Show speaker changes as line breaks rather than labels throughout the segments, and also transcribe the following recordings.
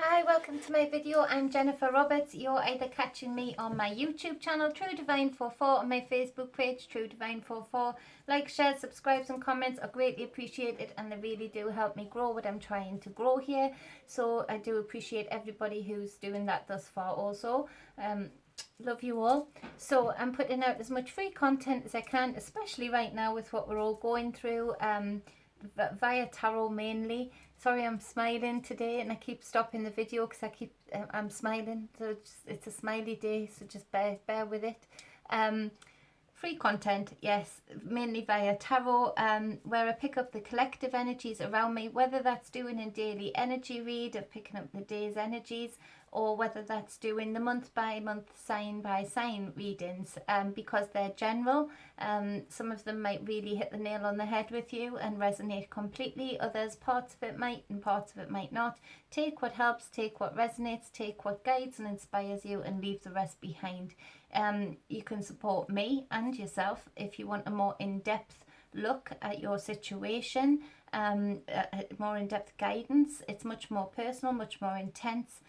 Hi, welcome to my video. I'm Jennifer Roberts. You're either catching me on my YouTube channel, True Divine 44, on my Facebook page, True Divine 44. Like, share, subscribe and comments are greatly appreciated, and they really do help me grow what I'm trying to grow here. So I do appreciate everybody who's doing that thus far also. Love you all. So I'm putting out as much free content as I can, especially right now with what we're all going through, via tarot mainly. Sorry, I'm smiling today and I keep stopping the video because I'm smiling. So it's a smiley day, so just bear with it. Free content, yes, mainly via tarot, where I pick up the collective energies around me, whether that's doing a daily energy read of picking up the day's energies, or whether that's doing the month by month, sign by sign readings, because they're general. Some of them might really hit the nail on the head with you and resonate completely. Others, parts of it might and parts of it might not. Take what helps, take what resonates, take what guides and inspires you, and leave the rest behind. You can support me and yourself if you want a more in-depth look at your situation, more in-depth guidance. It's much more personal, much more intense.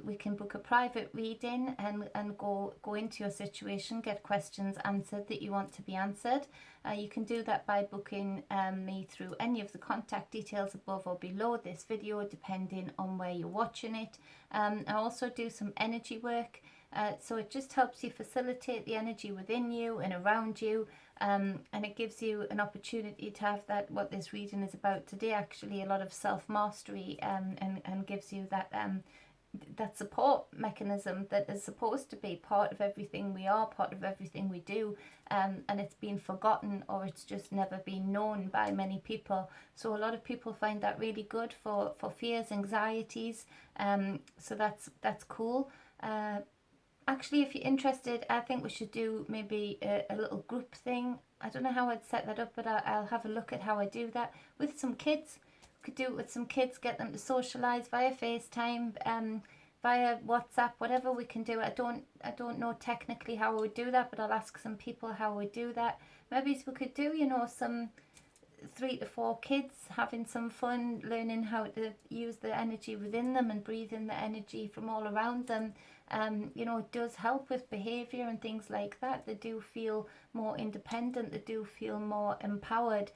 We can book a private reading and go into your situation, get questions answered that you want to be answered. You can do that by booking me through any of the contact details above or below this video, depending on where you're watching it. I also do some energy work. So it just helps you facilitate the energy within you and around you, and it gives you an opportunity to have that, what this reading is about today, actually, a lot of self-mastery, and gives you that that support mechanism that is supposed to be part of everything we are, part of everything we do, and it's been forgotten, or it's just never been known by many people. So a lot of people find that really good for fears, anxieties, so that's cool. Actually, if you're interested, I think we should do maybe a little group thing. I don't know how I'd set that up, but I'll have a look at how I do that with some kids. We could do it with some kids, get them to socialise via FaceTime, via WhatsApp, whatever we can do. I don't know technically how I would do that, but I'll ask some people how we do that. Maybe we could do, some 3 to 4 kids having some fun, learning how to use the energy within them and breathe in the energy from all around them. It does help with behaviour and things like that. They do feel more independent, they do feel more empowered,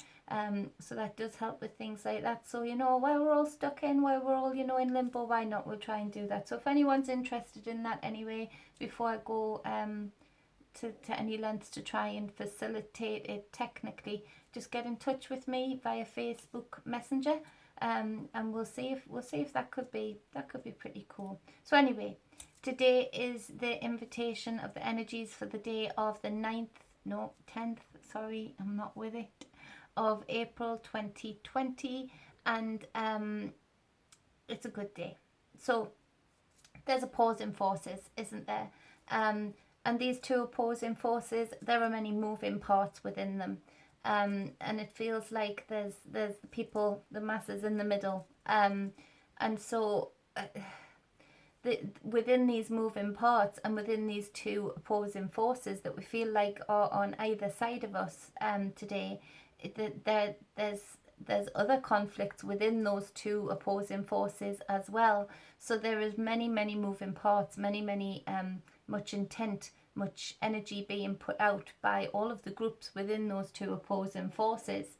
so that does help with things like that. So while we're all stuck in, while we're all in limbo, why not? We'll try and do that. So if anyone's interested in that anyway, before I go to any lengths to try and facilitate it technically, just get in touch with me via Facebook Messenger, and we'll see if that could be pretty cool. So anyway, today is the invitation of the energies for the day of the 10th, sorry, I'm not with it, of April 2020, and it's a good day. So there's opposing forces, isn't there? And these two opposing forces, there are many moving parts within them, and it feels like there's the people, the masses in the middle, and so within these moving parts and within these two opposing forces that we feel like are on either side of us today, there's other conflicts within those two opposing forces as well. So there is many moving parts, many much intent, much energy being put out by all of the groups within those two opposing forces.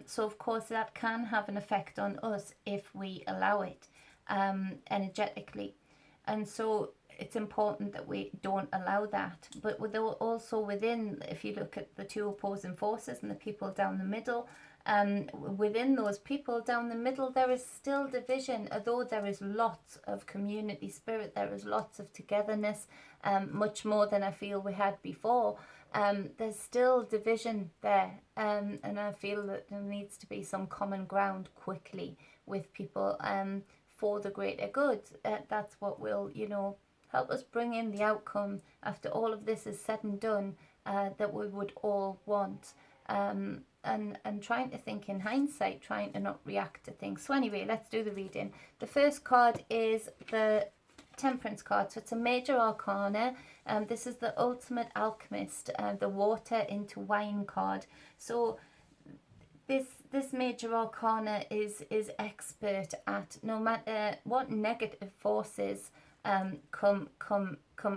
So of course that can have an effect on us if we allow it, energetically. And so it's important that we don't allow that. But also within, if you look at the two opposing forces and the people down the middle, within those people down the middle, there is still division. Although there is lots of community spirit, there is lots of togetherness, much more than I feel we had before. There's still division there, and I feel that there needs to be some common ground quickly with people, for the greater good. That's what will, help us bring in the outcome after all of this is said and done, that we would all want. And trying to think in hindsight, trying to not react to things. So anyway, let's do the reading. The first card is the Temperance card. So it's a major arcana. This is the ultimate alchemist, the water into wine card. So this major arcana is expert at, no matter what negative forces come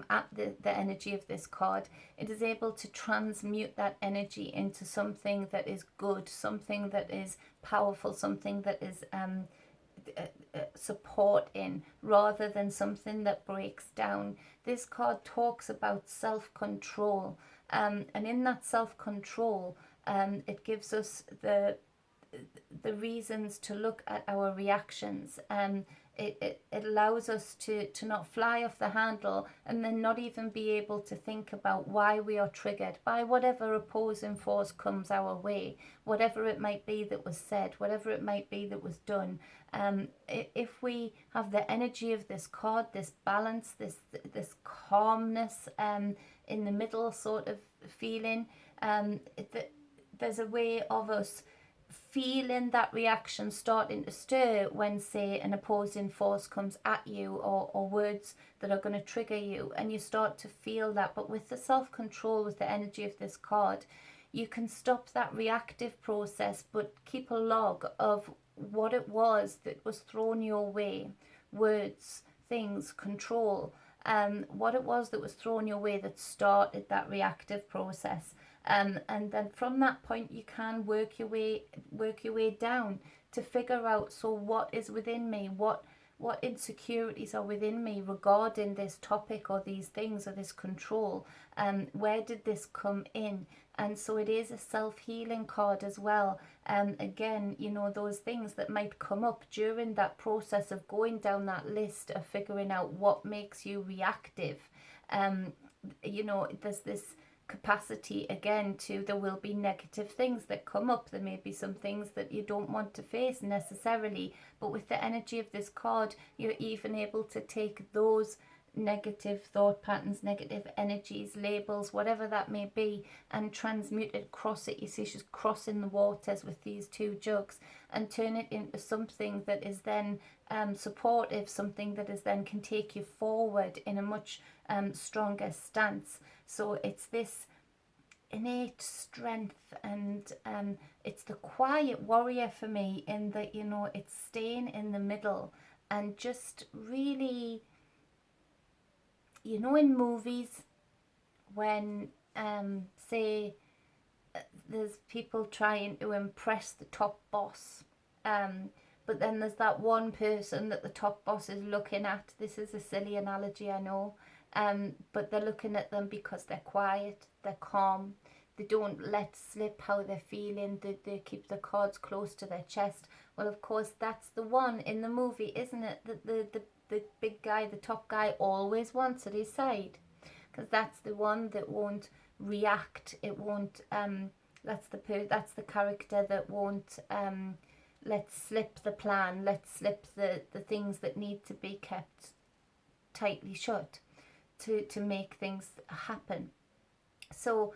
at the energy of this card, it is able to transmute that energy into something that is good, something that is powerful, something that is support in, rather than something that breaks down. This card talks about self-control, and in that self-control, it gives us the reasons to look at our reactions. It allows us to not fly off the handle, and then not even be able to think about why we are triggered by whatever opposing force comes our way, whatever it might be that was said, whatever it might be that was done. If we have the energy of this card, this balance, this calmness in the middle sort of feeling, there's a way of us feeling that reaction starting to stir when, say, an opposing force comes at you, or words that are going to trigger you, and you start to feel that. But with the self-control, with the energy of this card, you can stop that reactive process, but keep a log of what it was that was thrown your way, words, things, control, what it was that was thrown your way that started that reactive process. And then from that point, you can work your way down to figure out, so what is within me, what insecurities are within me regarding this topic or these things or this control, where did this come in? And so it is a self-healing card as well. Again, you know, those things that might come up during that process of going down that list of figuring out what makes you reactive. You know, there's this capacity again to, there will be negative things that come up. There may be some things that you don't want to face necessarily, but with the energy of this card, you're even able to take those negative thought patterns, negative energies, labels, whatever that may be, and transmute it, cross it. You see she's crossing the waters with these two jugs, and turn it into something that is then supportive, something that is then can take you forward in a much stronger stance. So it's this innate strength, and it's the quiet warrior for me, in that, you know, it's staying in the middle and just really, you know, in movies when say there's people trying to impress the top boss, but then there's that one person that the top boss is looking at. This is a silly analogy, I know, but they're looking at them because they're quiet, they're calm, they don't let slip how they're feeling, they keep the cards close to their chest. Well, of course, that's the one in the movie, isn't it, that the big guy, the top guy, always wants at his side, because that's the one that won't react. It won't. That's the character that won't let slip the plan, let slip the things that need to be kept tightly shut to make things happen. So,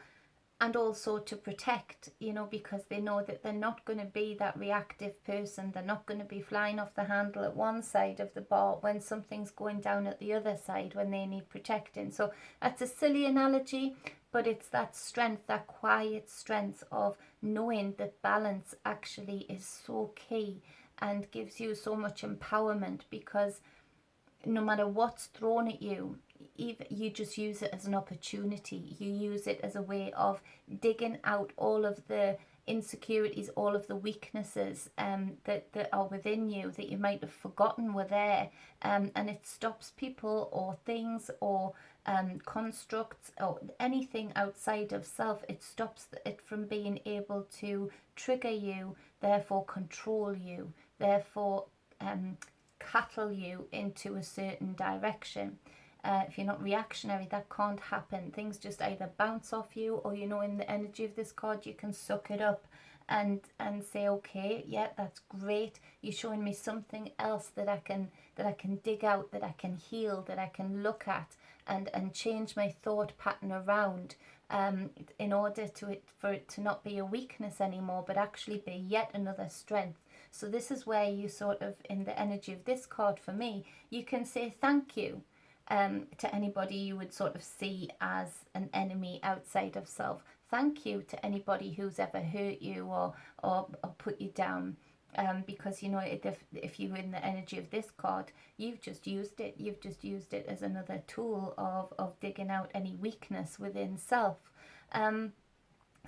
and also to protect, you know, because they know that they're not going to be that reactive person. They're not going to be flying off the handle at one side of the bar when something's going down at the other side, when they need protecting. So that's a silly analogy, but it's that strength, that quiet strength of knowing that balance actually is so key and gives you so much empowerment, because no matter what's thrown at you, even you just use it as an opportunity. You use it as a way of digging out all of the insecurities, all of the weaknesses that are within you that you might have forgotten were there, and it stops people or things or constructs or anything outside of self. It stops it from being able to trigger you, therefore control you, therefore cattle you into a certain direction. If you're not reactionary, that can't happen. Things just either bounce off you, or, you know, in the energy of this card, you can suck it up and say, okay, yeah, that's great. You're showing me something else that I can dig out, that I can heal, that I can look at and change my thought pattern around, in order for it to not be a weakness anymore, but actually be yet another strength. So this is where you sort of, in the energy of this card for me, you can say thank you to anybody you would sort of see as an enemy outside of self. thank you to anybody who's ever hurt you or put you down. Because you know, if you're in the energy of this card, you've just used it. You've just used it as another tool of digging out any weakness within self.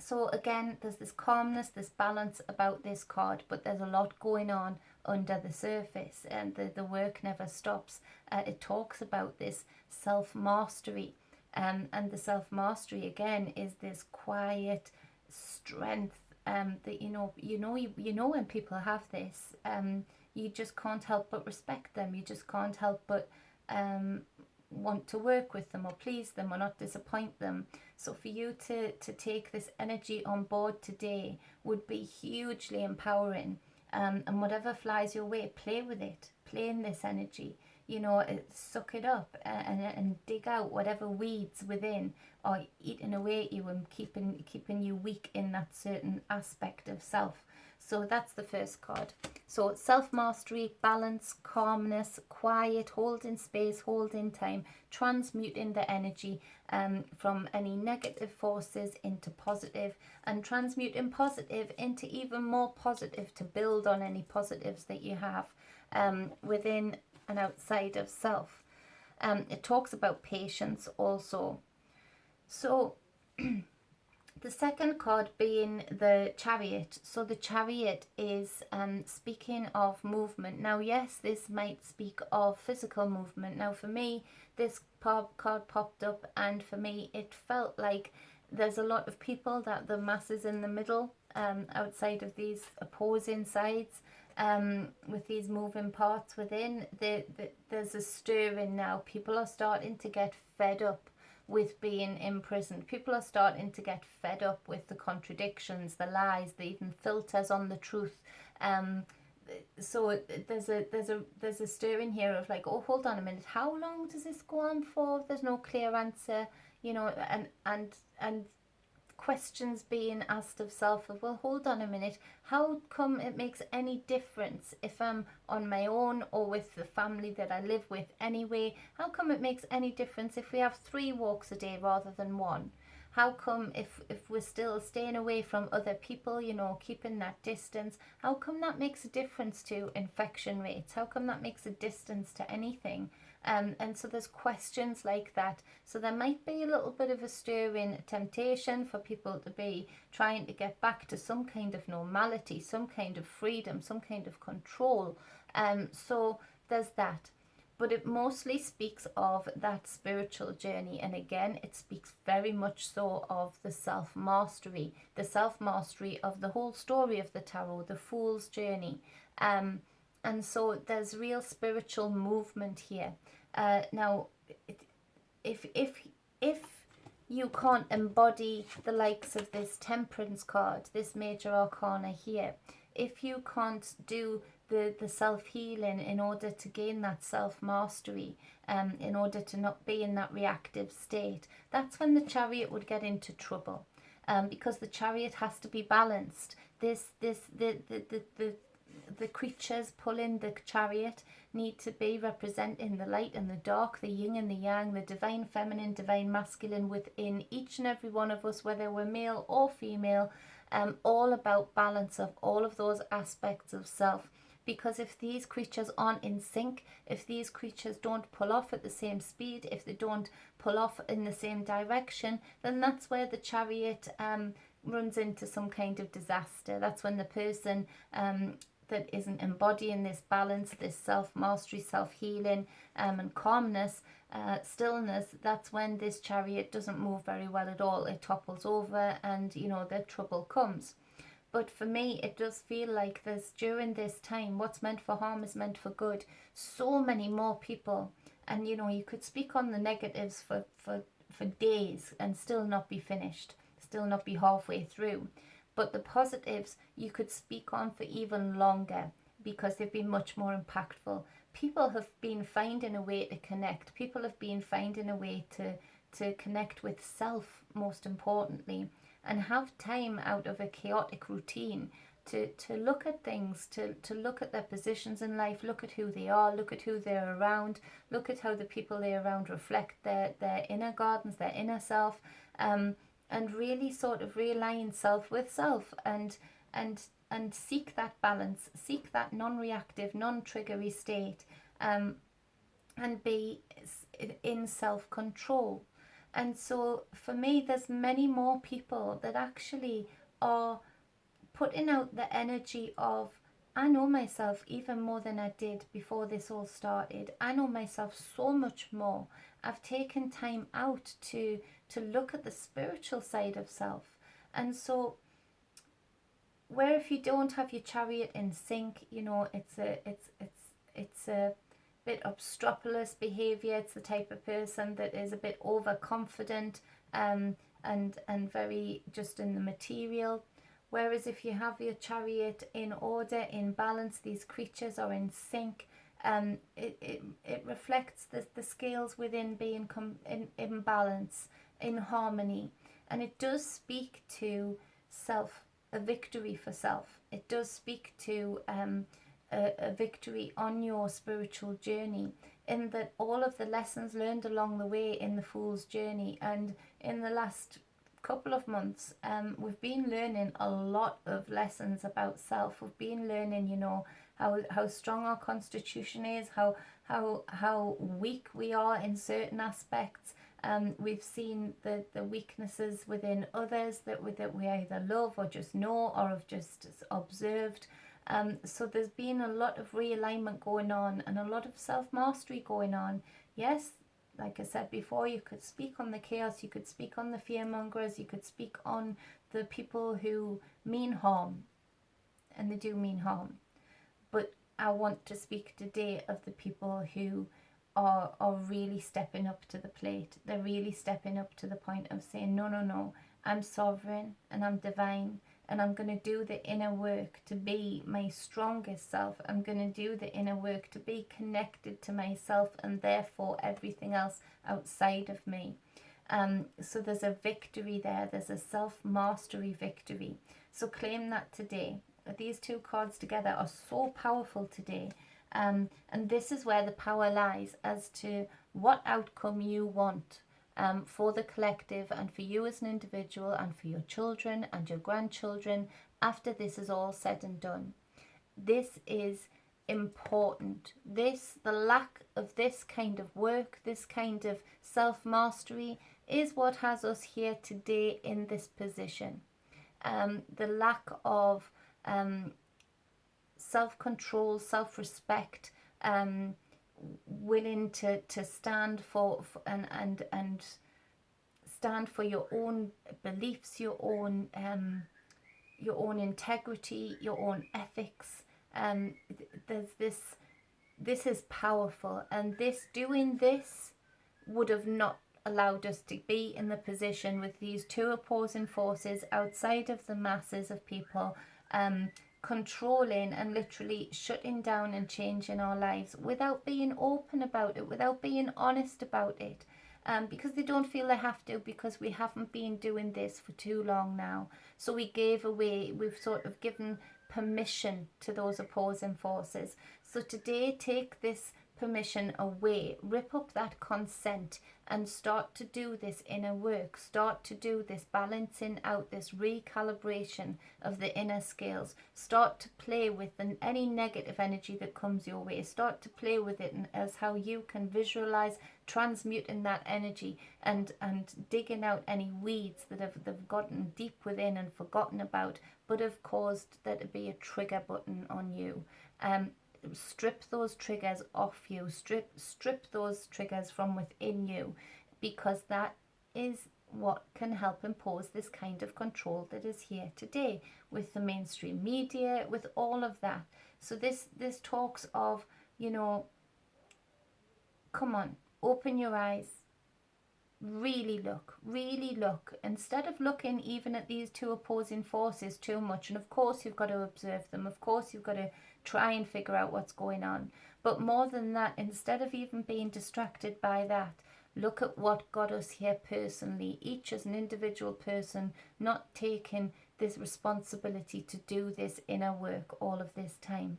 So again, there's this calmness, this balance about this card, but there's a lot going on under the surface, and the work never stops. It talks about this self-mastery, and the self-mastery again is this quiet strength, that you know when people have this, you just can't help but respect them. You just can't help but want to work with them or please them or not disappoint them. So for you to take this energy on board today would be hugely empowering. And whatever flies your way, play with it. Play in this energy. You know, suck it up and dig out whatever weeds within are eating away at you and keeping you weak in that certain aspect of self. So that's the first card. So self-mastery, balance, calmness, quiet, holding space, holding time, transmuting the energy from any negative forces into positive, and transmuting positive into even more positive to build on any positives that you have within and outside of self. It talks about patience also. So the second card being the Chariot. So the Chariot is speaking of movement. Now, yes, this might speak of physical movement. Now, for me, this card popped up, and for me, it felt like there's a lot of people, that the masses in the middle, outside of these opposing sides, with these moving parts within, there's a stirring now. People are starting to get fed up with being imprisoned. People are starting to get fed up with the contradictions, the lies, the even filters on the truth. So there's a stirring here of like, oh, hold on a minute, how long does this go on for? There's no clear answer, you know, and questions being asked of self of, well, hold on a minute, how come it makes any difference if I'm on my own or with the family that I live with anyway? How come it makes any difference if we have 3 walks a day rather than 1? How come if we're still staying away from other people, you know, keeping that distance, how come that makes a difference to infection rates? How come that makes a distance to anything? And so there's questions like that. So there might be a little bit of a stirring temptation for people to be trying to get back to some kind of normality, some kind of freedom, some kind of control. So there's that. But it mostly speaks of that spiritual journey. And again, it speaks very much so of the self-mastery of the whole story of the tarot, the Fool's journey. And so there's real spiritual movement here. Now, if you can't embody the likes of this Temperance card, this major arcana here, if you can't do the self-healing in order to gain that self-mastery, in order to not be in that reactive state, that's when the Chariot would get into trouble, because the Chariot has to be balanced. The creatures pulling the Chariot need to be representing the light and the dark, the yin and the yang, the divine feminine, divine masculine within each and every one of us, whether we're male or female, all about balance of all of those aspects of self. Because if these creatures aren't in sync, if these creatures don't pull off at the same speed, if they don't pull off in the same direction, then that's where the Chariot runs into some kind of disaster. That's when the person that isn't embodying this balance, this self-mastery, self-healing, and calmness, stillness, that's when this Chariot doesn't move very well at all. It topples over, and you know, the trouble comes. But for me, it does feel like there's, during this time, what's meant for harm is meant for good. So many more people, and you know, you could speak on the negatives for days and still not be finished, still not be halfway through. But the positives you could speak on for even longer, because they've been much more impactful. People have been finding a way to connect. People have been finding a way to connect with self, most importantly, and have time out of a chaotic routine to look at things, to look at their positions in life, look at who they are, look at who they're around, look at how the people they're around reflect their inner gardens, their inner self, and really sort of realign self with self, and seek that balance, seek that non-reactive, non-triggery state, and be in self-control. And so for me, there's many more people that actually are putting out the energy of, I know myself even more than I did before this all started. I know myself so much more. I've taken time out to look at the spiritual side of self. And so where if you don't have your chariot in sync, you know, it's a bit obstropolous behavior. It's the type of person that is a bit overconfident, and very just in the material. Whereas if you have your chariot in order, in balance, these creatures are in sync. It reflects the scales within being in balance, in harmony, and it does speak to self, a victory for self. It does speak to a victory on your spiritual journey, in that all of the lessons learned along the way in the Fool's Journey, and in the last couple of months, we've been learning a lot of lessons about self. We've been learning, you know, how strong our constitution is, how weak we are in certain aspects. We've seen the weaknesses within others that we either love or just know or have just observed. So there's been a lot of realignment going on and a lot of self-mastery going on. Yes, like I said before, you could speak on the chaos, you could speak on the fearmongers, you could speak on the people who mean harm, and they do mean harm. But I want to speak today of the people who are really stepping up to the plate. They're really stepping up to the point of saying, no, I'm sovereign and I'm divine, and I'm going to do the inner work to be my strongest self. I'm going to do the inner work to be connected to myself and therefore everything else outside of me. So there's a victory there. There's a self-mastery victory. So claim that today. These two cards together are so powerful today. And this is where the power lies as to what outcome you want. For the collective and for you as an individual and for your children and your grandchildren after this is all said and done. This is important. The lack of this kind of work, this kind of self-mastery is what has us here today in this position. The lack of self-control, self-respect, willing to stand for and stand for your own beliefs, your own integrity, your own ethics. There's this is powerful, and doing this would have not allowed us to be in the position with these two opposing forces outside of the masses of people, controlling and literally shutting down and changing our lives without being open about it, without being honest about it, because they don't feel they have to, because we haven't been doing this for too long now. So we've sort of given permission to those opposing forces. So today, take this permission away, rip up that consent, and start to do this inner work. Start to do this balancing out, this recalibration of the inner scales. Start to play with any negative energy that comes your way. Start to play with it as how you can visualize transmuting that energy and digging out any weeds that have gotten deep within and forgotten about, but have caused there to be a trigger button on you. Strip those triggers off you, strip those triggers from within you, because that is what can help impose this kind of control that is here today with the mainstream media, with all of that. So this talks of, you know, come on, open your eyes, really look, instead of looking even at these two opposing forces too much. And of course you've got to observe them, of course you've got to try and figure out what's going on, but more than that, instead of even being distracted by that, look at what got us here personally, each as an individual person, not taking this responsibility to do this inner work all of this time.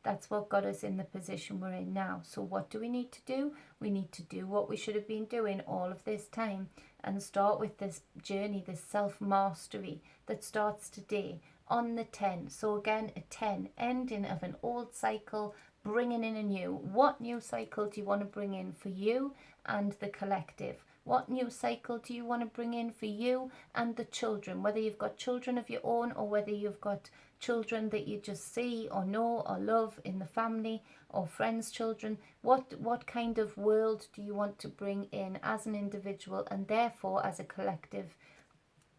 That's what got us in the position we're in now. So what do we need to do? We need to do what we should have been doing all of this time and start with this journey, this self-mastery that starts today on the 10. So again, a 10, ending of an old cycle, bringing in a new. What new cycle do you want to bring in for you and the collective? What new cycle do you want to bring in for you and the children? Whether you've got children of your own or whether you've got children that you just see or know or love in the family or friends' children. What kind of world do you want to bring in as an individual and therefore as a collective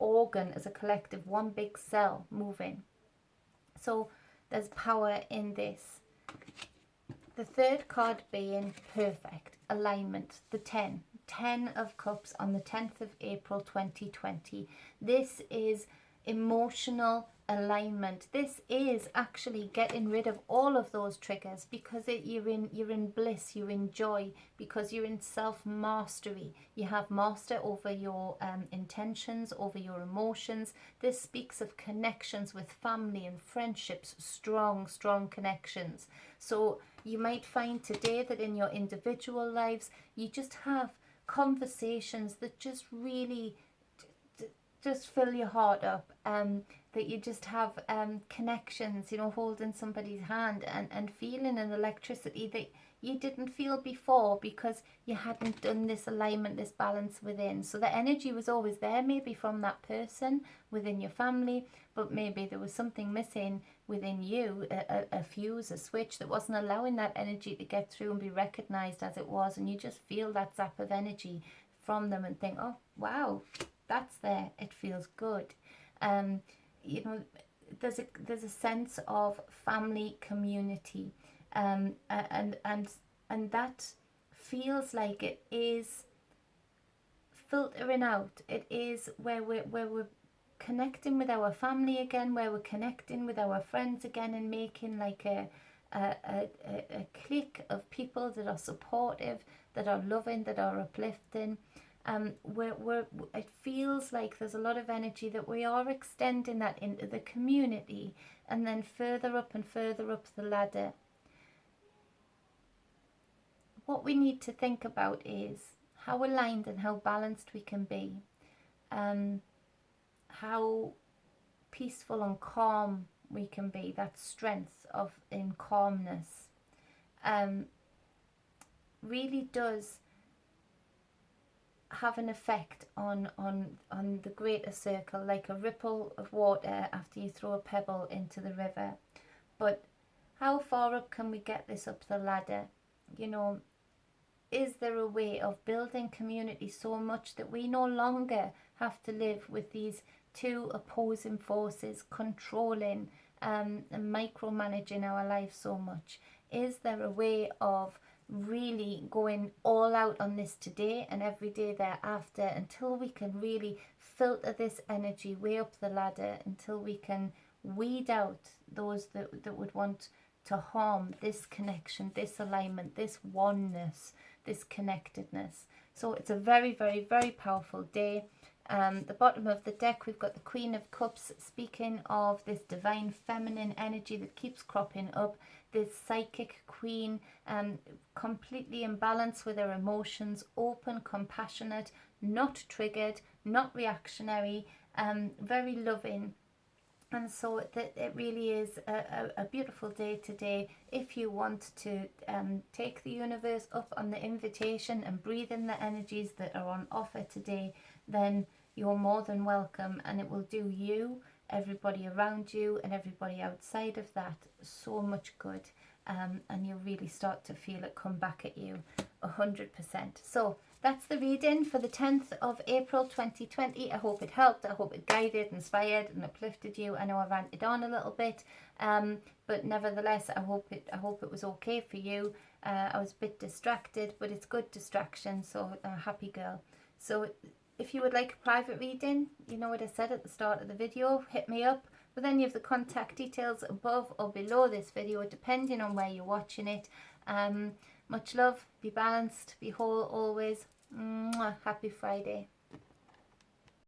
organ, as a collective one big cell moving? So there's power in this. The third card being perfect, alignment, the 10. 10 of Cups on the 10th of April 2020. This is emotional alignment. This is actually getting rid of all of those triggers because you're in bliss, you're in joy, because you're in self-mastery. You have master over your intentions, over your emotions. This speaks of connections with family and friendships, strong connections. So you might find today that in your individual lives, you just have conversations that just really just fill your heart up, that you just have connections, holding somebody's hand and feeling an electricity that you didn't feel before because you hadn't done this alignment, this balance within. So the energy was always there, maybe from that person within your family, but maybe there was something missing within you, a fuse, a switch that wasn't allowing that energy to get through and be recognized as it was, and you just feel that zap of energy from them and think, oh wow, that's there, it feels good. There's a sense of family, community, and that feels like it is filtering out. It is where we're connecting with our family again, where we're connecting with our friends again, and making like a clique of people that are supportive, that are loving, that are uplifting. It feels like there's a lot of energy that we are extending that into the community and then further up and further up the ladder. What we need to think about is how aligned and how balanced we can be, how peaceful and calm we can be, that strength in calmness really does have an effect on the greater circle, like a ripple of water after you throw a pebble into the river. But how far up can we get this up the ladder? Is there a way of building community so much that we no longer have to live with these two opposing forces controlling and micromanaging our life so much? Is there a way of really going all out on this today and every day thereafter until we can really filter this energy way up the ladder, until we can weed out those that would want to harm this connection, this alignment, this oneness, this connectedness? So it's a very, very, very powerful day. The bottom of the deck, we've got the Queen of Cups, speaking of this divine feminine energy that keeps cropping up, this psychic queen, completely in balance with her emotions, open, compassionate, not triggered, not reactionary, very loving. And so it really is a beautiful day today. If you want to take the universe up on the invitation and breathe in the energies that are on offer today, then you're more than welcome, and it will do you, everybody around you and everybody outside of that so much good, and you'll really start to feel it come back at you 100%. So that's the reading for the 10th of April 2020. I hope it helped. I hope it guided, inspired and uplifted you. I know I ranted on a little bit, but nevertheless I hope it was okay for you. I was a bit distracted, but it's good distraction, so happy girl. So if you would like a private reading, you know what I said at the start of the video, hit me up with any of the contact details above or below this video, depending on where you're watching it. Much love, be balanced, be whole always. Mwah. Happy Friday.